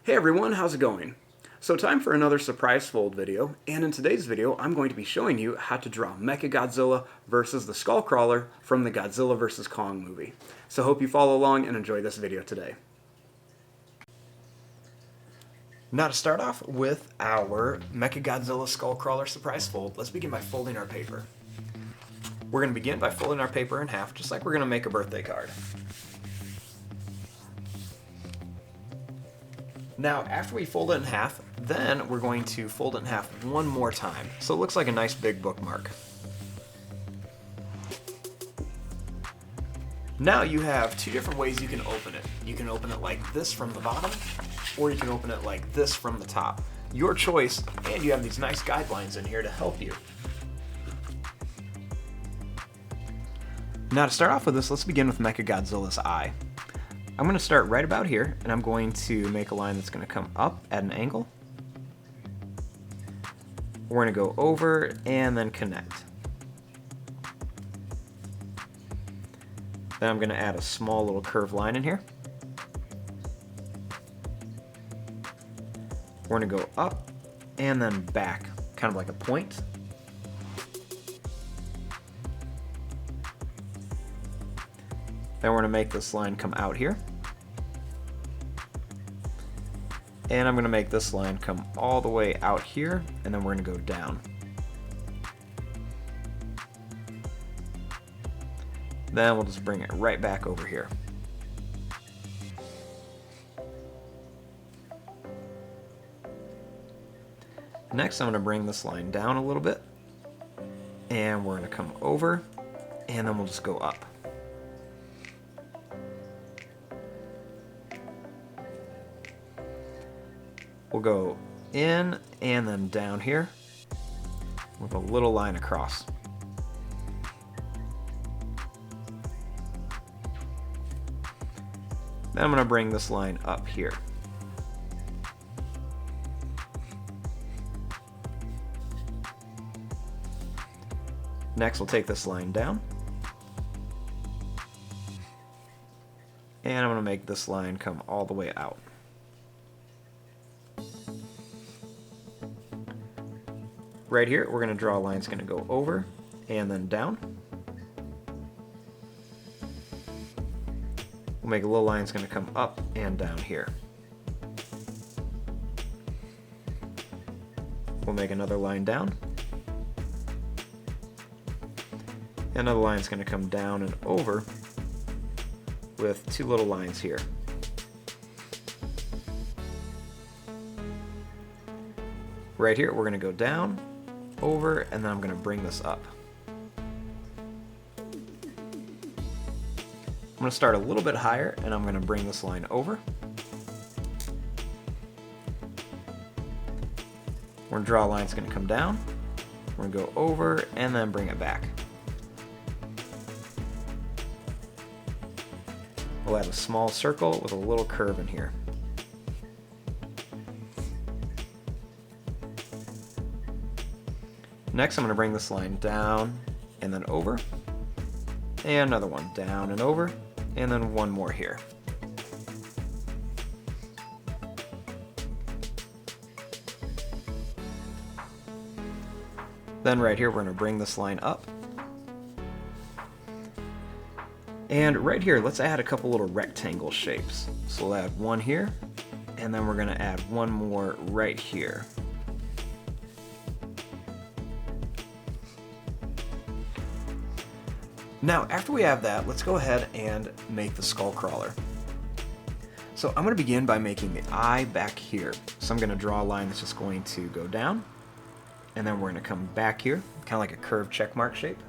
Hey everyone, how's it going? So time for another surprise fold video, and in today's video I'm going to be showing you how to draw MECHAGODZILLA versus the SKULLCRAWLER from the Godzilla vs. Kong movie. So hope you follow along and enjoy this video today. Now to start off with our MECHAGODZILLA SKULLCRAWLER surprise fold, let's begin by folding our paper. We're going to begin by folding our paper in half, just like we're going to make a birthday card. Now, after we fold it in half, then we're going to fold it in half one more time, so it looks like a nice big bookmark. Now you have two different ways you can open it. You can open it like this from the bottom, or you can open it like this from the top. Your choice, and you have these nice guidelines in here to help you. Now to start off with this, let's begin with MECHAGODZILLA's eye. I'm going to start right about here, and I'm going to make a line that's going to come up at an angle. We're going to go over and then connect. Then I'm going to add a small little curved line in here. We're going to go up and then back, kind of like a point. Then we're going to make this line come out here. And I'm going to make this line come all the way out here, and then we're going to go down. Then we'll just bring it right back over here. Next, I'm going to bring this line down a little bit, and we're going to come over, and then we'll just go up. We'll go in and then down here with a little line across. Then I'm going to bring this line up here. Next, we'll take this line down. And I'm going to make this line come all the way out. Right here, we're going to draw a line that's going to go over and then down. We'll make a little line that's going to come up and down here. We'll make another line down. Another line that's going to come down and over with two little lines here. Right here, we're going to go down, over, and then I'm going to bring this up. I'm going to start a little bit higher, and I'm going to bring this line over. We're going to draw a line that's going to come down. We're going to go over, and then bring it back. We'll add a small circle with a little curve in here. Next, I'm going to bring this line down and then over, and another one down and over, and then one more here. Then right here, we're going to bring this line up. And right here, let's add a couple little rectangle shapes. So we'll add one here, and then we're going to add one more right here. Now, after we have that, let's go ahead and make the SKULLCRAWLER. So I'm going to begin by making the eye back here. So I'm going to draw a line that's just going to go down, and then we're going to come back here, kind of like a curved check mark shape.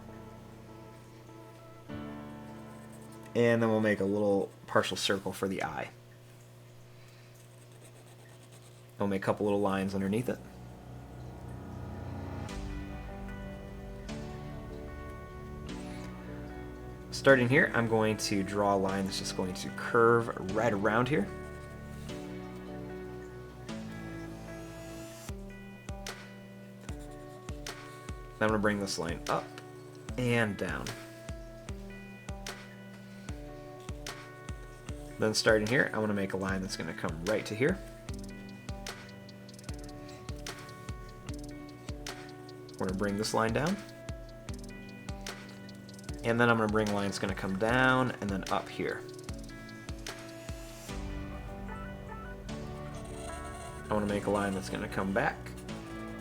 And then we'll make a little partial circle for the eye. We'll make a couple little lines underneath it. Starting here, I'm going to draw a line that's just going to curve right around here. Then I'm going to bring this line up and down. Then starting here, I want to make a line that's going to come right to here. We're going to bring this line down. And then I'm going to bring a line that's going to come down and then up here. I want to make a line that's going to come back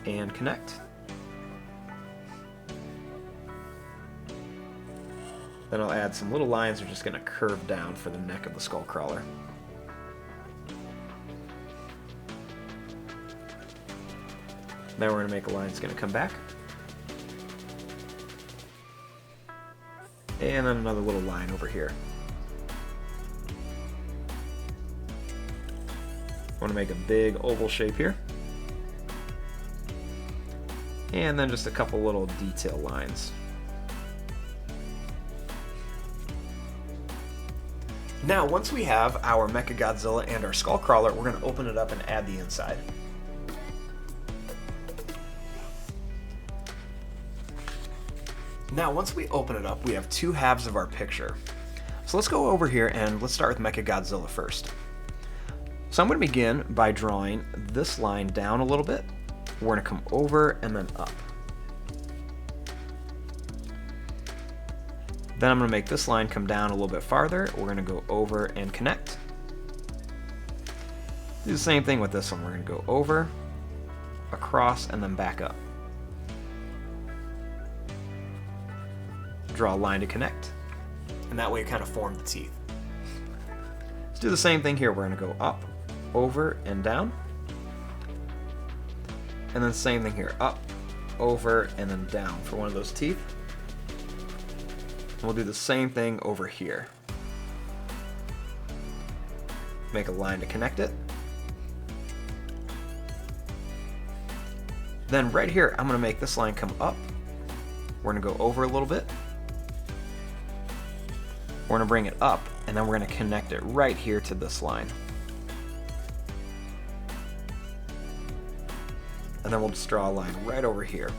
and connect. Then I'll add some little lines that are just going to curve down for the neck of the Skullcrawler. Then we're going to make a line that's going to come back. And then another little line over here. I want to make a big oval shape here. And then just a couple little detail lines. Now, once we have our MECHAGODZILLA and our Skullcrawler, we're going to open it up and add the inside. Now, once we open it up, we have two halves of our picture. So let's go over here and let's start with MECHAGODZILLA first. So I'm going to begin by drawing this line down a little bit. We're going to come over and then up. Then I'm going to make this line come down a little bit farther. We're going to go over and connect. Do the same thing with this one. We're going to go over, across, and then back up. Draw a line to connect, and that way it kind of formed the teeth. Let's do the same thing here. We're going to go up, over, and down. And then same thing here, up, over, and then down for one of those teeth. And we'll do the same thing over here. Make a line to connect it. Then right here, I'm going to make this line come up. We're going to go over a little bit. We're going to bring it up, and then we're going to connect it right here to this line. And then we'll just draw a line right over here.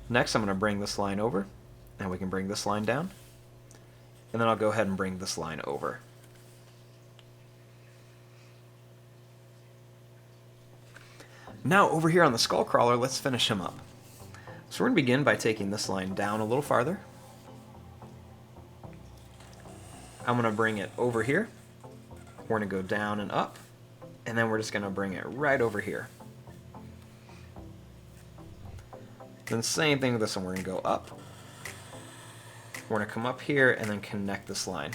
Next, I'm going to bring this line over, and we can bring this line down. And then I'll go ahead and bring this line over. Now, over here on the Skullcrawler, let's finish him up. So we're going to begin by taking this line down a little farther. I'm going to bring it over here. We're going to go down and up. And then we're just going to bring it right over here. Then same thing with this one. We're going to go up. We're going to come up here and then connect this line.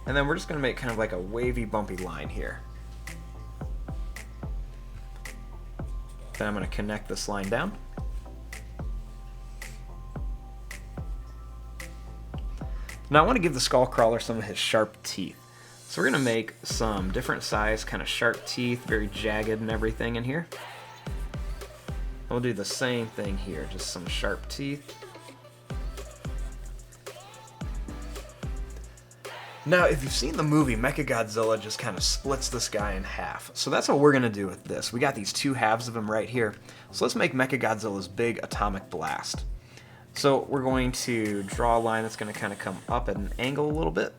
And then we're just going to make kind of like a wavy, bumpy line here. Then I'm going to connect this line down. Now I want to give the Skullcrawler some of his sharp teeth. So we're going to make some different size, kind of sharp teeth, very jagged and everything in here. And we'll do the same thing here, just some sharp teeth. Now, if you've seen the movie, MECHAGODZILLA just kind of splits this guy in half. So that's what we're going to do with this. We got these two halves of him right here. So let's make MECHAGODZILLA's big atomic blast. So we're going to draw a line that's going to kind of come up at an angle a little bit.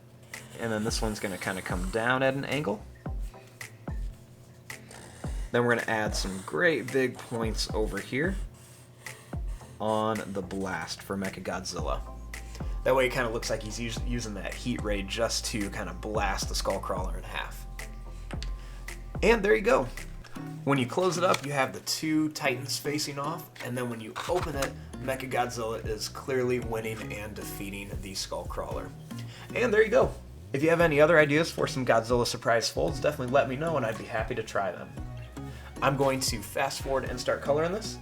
And then this one's going to kind of come down at an angle. Then we're going to add some great big points over here on the blast for MECHAGODZILLA. That way it kind of looks like he's using that heat ray just to kind of blast the Skullcrawler in half. And there you go. When you close it up, you have the two titans facing off, and then when you open it, MECHAGODZILLA is clearly winning and defeating the Skullcrawler. And there you go. If you have any other ideas for some Godzilla surprise folds, definitely let me know and I'd be happy to try them. I'm going to fast forward and start coloring this.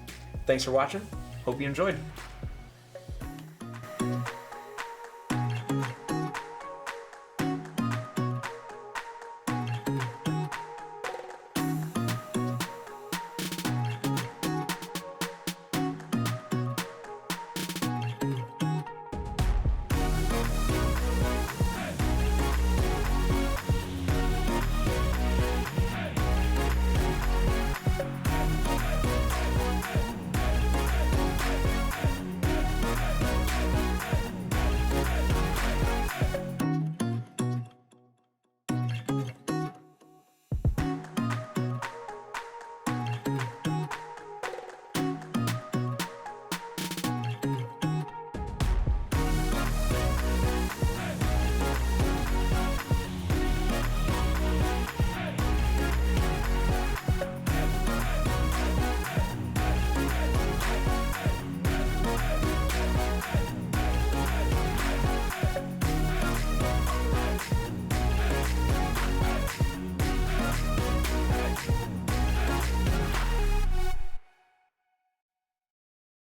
Thanks for watching. Hope you enjoyed.